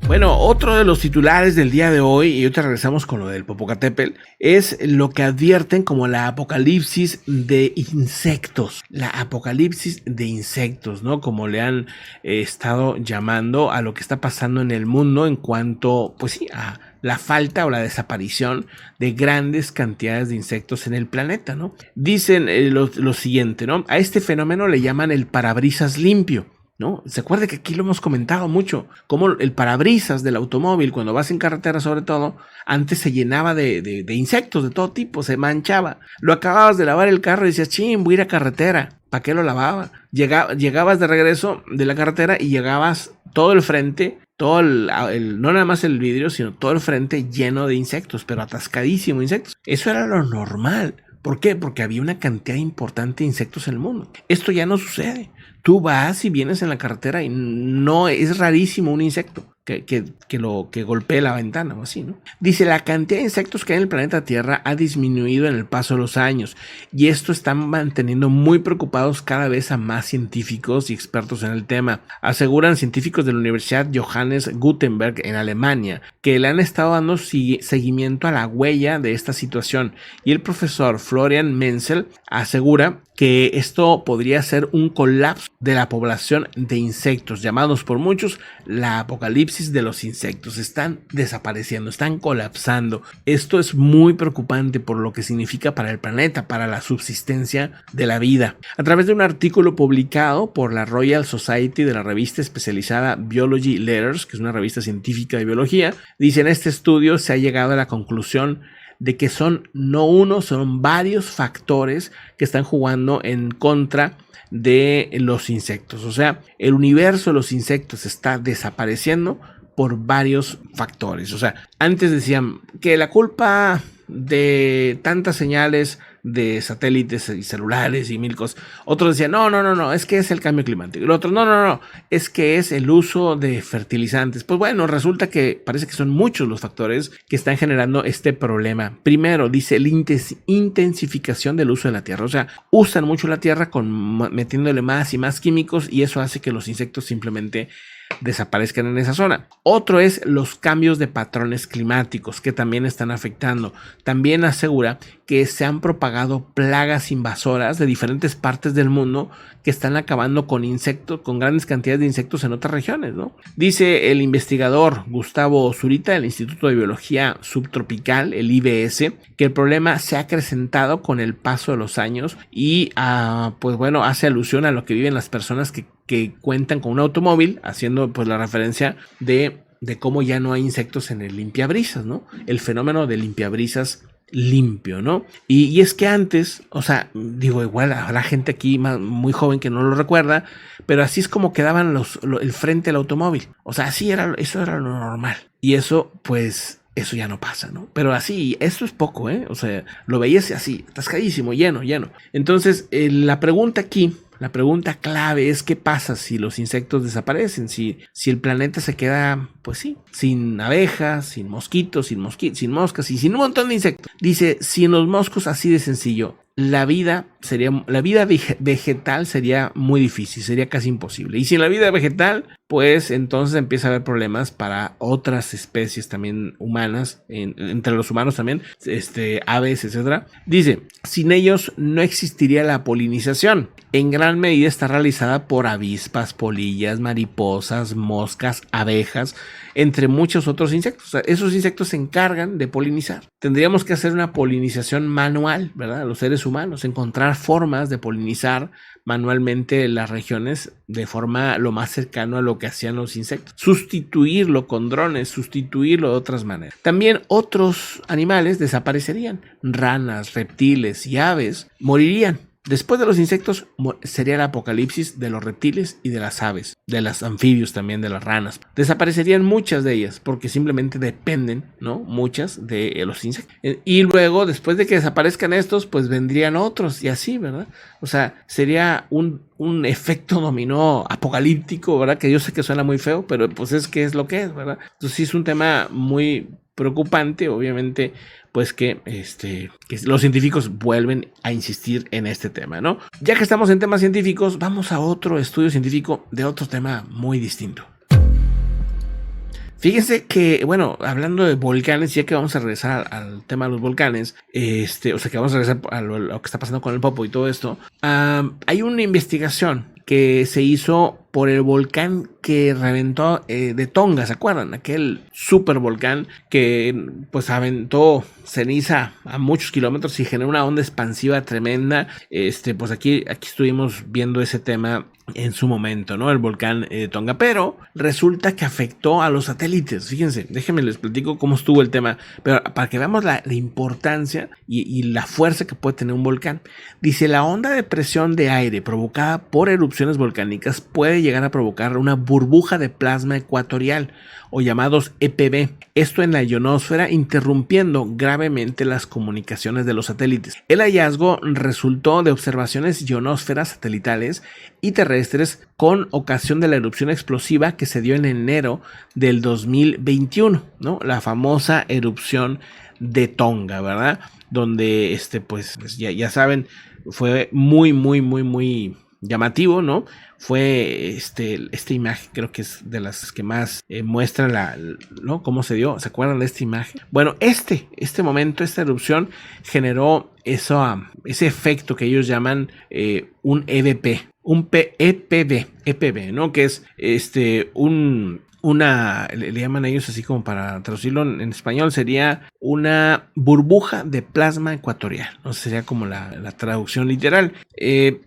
Bueno, otro de los titulares del día de hoy, y ahorita regresamos con lo del Popocatépetl, es lo que advierten como la apocalipsis de insectos. La apocalipsis de insectos, ¿no? Como le han estado llamando a lo que está pasando en el mundo en cuanto, pues sí, a la falta o la desaparición de grandes cantidades de insectos en el planeta, ¿no? Dicen lo siguiente, ¿no? A este fenómeno le llaman el parabrisas limpio, ¿no? Se acuerda que aquí lo hemos comentado mucho, como el parabrisas del automóvil, cuando vas en carretera sobre todo, antes se llenaba de insectos de todo tipo, se manchaba. Lo acababas de lavar el carro y decías, ching, voy a ir a carretera. ¿Para qué lo lavaba? Llegabas de regreso de la carretera y llegabas todo el frente, todo no nada más el vidrio, sino todo el frente lleno de insectos, pero atascadísimo de insectos. Eso era lo normal. ¿Por qué? Porque había una cantidad importante de insectos en el mundo. Esto ya no sucede. Tú vas y vienes en la carretera y no es rarísimo un insecto que golpee la ventana o así, ¿no? Dice, la cantidad de insectos que hay en el planeta Tierra ha disminuido en el paso de los años y esto está manteniendo muy preocupados cada vez a más científicos y expertos en el tema. Aseguran científicos de la Universidad Johannes Gutenberg en Alemania que le han estado dando seguimiento a la huella de esta situación y el profesor Florian Menzel asegura que esto podría ser un colapso de la población de insectos, llamados por muchos la apocalipsis de los insectos. Están desapareciendo, están colapsando. Esto es muy preocupante por lo que significa para el planeta, para la subsistencia de la vida. A través de un artículo publicado por la Royal Society de la revista especializada Biology Letters, que es una revista científica de biología, dice, en este estudio se ha llegado a la conclusión de que son no uno, son varios factores que están jugando en contra de los insectos. O sea, el universo de los insectos está desapareciendo por varios factores. O sea, antes decían que la culpa de tantas señales de satélites y celulares y mil cosas. Otros decían, no, es que es el cambio climático. El otro, no, es que es el uso de fertilizantes. Pues bueno, resulta que parece que son muchos los factores que están generando este problema. Primero, dice la intensificación del uso de la tierra. O sea, usan mucho la tierra metiéndole más y más químicos y eso hace que los insectos simplemente desaparezcan en esa zona. Otro es los cambios de patrones climáticos que también están afectando. También asegura que se han propagado plagas invasoras de diferentes partes del mundo que están acabando con insectos, con grandes cantidades de insectos en otras regiones, ¿no? Dice el investigador Gustavo Zurita del Instituto de Biología Subtropical, el IBS, que el problema se ha acrecentado con el paso de los años y pues bueno, hace alusión a lo que viven las personas que cuentan con un automóvil, haciendo pues la referencia de cómo ya no hay insectos en el limpiabrisas, ¿no? El fenómeno de limpiabrisas limpio, ¿no? Y es que antes, o sea, digo, igual habrá gente aquí muy joven que no lo recuerda, pero así es como quedaban el frente del automóvil. O sea, eso era lo normal. Y eso, pues, eso ya no pasa, ¿no? Pero así, esto es poco, ¿eh? O sea, lo veías así, atascadísimo, lleno. Entonces, la pregunta clave es qué pasa si los insectos desaparecen, si el planeta se queda, pues sí, sin abejas, sin mosquitos, sin moscas y sin un montón de insectos. Dice, sin los moscos, así de sencillo, la vida vegetal sería muy difícil, sería casi imposible. Y sin la vida vegetal, pues entonces empieza a haber problemas para otras especies también humanas, entre los humanos también, aves, etcétera. Dice, sin ellos no existiría la polinización. En gran medida está realizada por avispas, polillas, mariposas, moscas, abejas, entre muchos otros insectos. O sea, esos insectos se encargan de polinizar. Tendríamos que hacer una polinización manual, ¿verdad? Los seres humanos, encontrar formas de polinizar manualmente las regiones de forma lo más cercano a lo que hacían los insectos. Sustituirlo con drones, sustituirlo de otras maneras. También otros animales desaparecerían. Ranas, reptiles y aves morirían. Después de los insectos sería el apocalipsis de los reptiles y de las aves, de los anfibios también, de las ranas. Desaparecerían muchas de ellas porque simplemente dependen, ¿no? Muchas de los insectos. Y luego, después de que desaparezcan estos, pues vendrían otros y así, ¿verdad? O sea, sería un efecto dominó apocalíptico, ¿verdad? Que yo sé que suena muy feo, pero pues es que es lo que es, ¿verdad? Entonces sí es un tema muy preocupante, obviamente, pues que los científicos vuelven a insistir en este tema, ¿no? Ya que estamos en temas científicos, vamos a otro estudio científico de otro tema muy distinto. Fíjense que, bueno, hablando de volcanes, ya que vamos a regresar al tema de los volcanes, o sea que vamos a regresar a lo que está pasando con el Popo y todo esto, hay una investigación que se hizo por el volcán que reventó de Tonga, ¿se acuerdan? Aquel super volcán que pues aventó ceniza a muchos kilómetros y generó una onda expansiva tremenda. Pues aquí estuvimos viendo ese tema en su momento, ¿no? El volcán Tonga, pero resulta que afectó a los satélites. Fíjense, déjenme les platico cómo estuvo el tema, pero para que veamos la importancia y la fuerza que puede tener un volcán. Dice, la onda de presión de aire provocada por erupciones volcánicas puede llegar a provocar una burbuja de plasma ecuatorial, o llamados EPB, esto en la ionosfera, interrumpiendo gravemente las comunicaciones de los satélites. El hallazgo resultó de observaciones ionosferas satelitales y terrestres con ocasión de la erupción explosiva que se dio en enero del 2021, ¿no? La famosa erupción de Tonga, ¿verdad? Donde pues ya saben, fue muy llamativo, ¿no? Fue esta imagen, creo que es de las que más muestra ¿no? Cómo se dio. ¿Se acuerdan de esta imagen? Bueno, este momento, esta erupción generó ese efecto que ellos llaman un EVP, un EPB, ¿no? Que es le llaman a ellos así como para traducirlo en español, sería una burbuja de plasma ecuatorial, no sería como la traducción literal.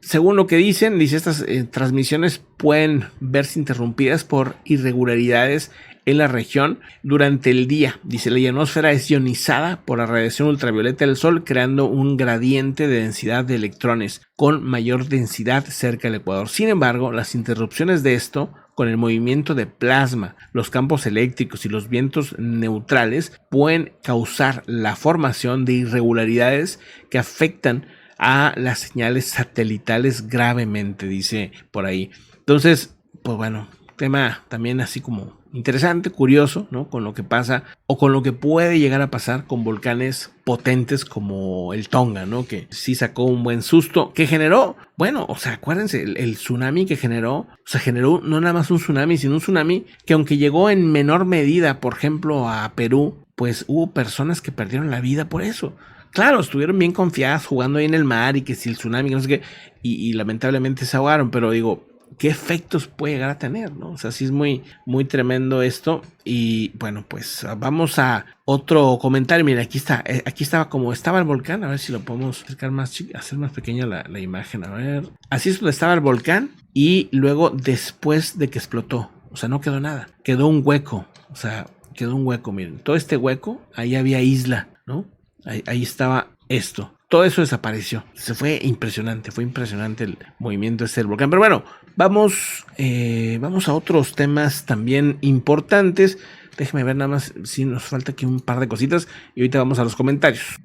Según lo que dice estas transmisiones pueden verse interrumpidas por irregularidades en la región durante el día. Dice, la ionosfera es ionizada por la radiación ultravioleta del sol, creando un gradiente de densidad de electrones con mayor densidad cerca del ecuador. Sin embargo, las interrupciones de esto con el movimiento de plasma, los campos eléctricos y los vientos neutrales pueden causar la formación de irregularidades que afectan a las señales satelitales gravemente, dice por ahí. Entonces, pues bueno, tema también así como interesante, curioso, ¿no? Con lo que pasa o con lo que puede llegar a pasar con volcanes potentes como el Tonga, ¿no? Que sí sacó un buen susto, que generó, bueno, o sea, acuérdense, el tsunami que generó, o sea, generó no nada más un tsunami, sino un tsunami que aunque llegó en menor medida, por ejemplo, a Perú, pues hubo personas que perdieron la vida por eso. Claro, estuvieron bien confiadas jugando ahí en el mar y que si el tsunami, no sé qué, y lamentablemente se ahogaron, pero digo, ¿qué efectos puede llegar a tener, no? O sea, sí es muy tremendo esto. Y bueno, pues vamos a otro comentario. Mira, aquí estaba como estaba el volcán. A ver si lo podemos acercar hacer más pequeña la imagen. A ver. Así es donde estaba el volcán. Y luego después de que explotó. O sea, no quedó nada. Quedó un hueco. O sea, quedó un hueco, miren. Todo este hueco, ahí había isla, ¿no? Ahí estaba esto. Todo eso desapareció. Fue impresionante el movimiento del volcán. Pero bueno, vamos a otros temas también importantes. Déjenme ver nada más si nos falta aquí un par de cositas y ahorita vamos a los comentarios.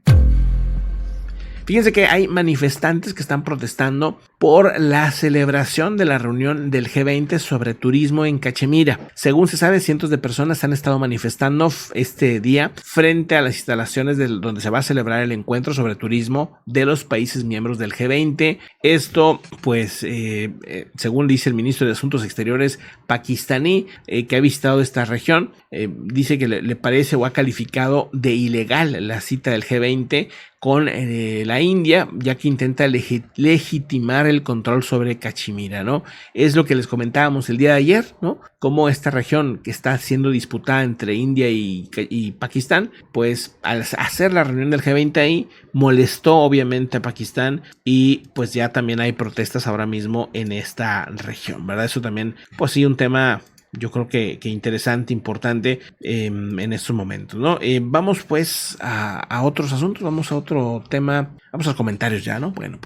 Fíjense que hay manifestantes que están protestando por la celebración de la reunión del G20 sobre turismo en Cachemira. Según se sabe, cientos de personas han estado manifestando este día frente a las instalaciones donde se va a celebrar el encuentro sobre turismo de los países miembros del G20. Esto, pues, según dice el ministro de Asuntos Exteriores pakistaní, que ha visitado esta región, dice que le parece o ha calificado de ilegal la cita del G20 con la India, ya que intenta legitimar el control sobre Cachemira, ¿no? Es lo que les comentábamos el día de ayer, ¿no? Cómo esta región que está siendo disputada entre India y Pakistán, pues al hacer la reunión del G20 ahí, molestó obviamente a Pakistán y pues ya también hay protestas ahora mismo en esta región, ¿verdad? Eso también, pues sí, un tema yo creo que interesante, importante en estos momentos, ¿no? Vamos pues a otros asuntos, vamos a otro tema, vamos a los comentarios ya, ¿no? Bueno,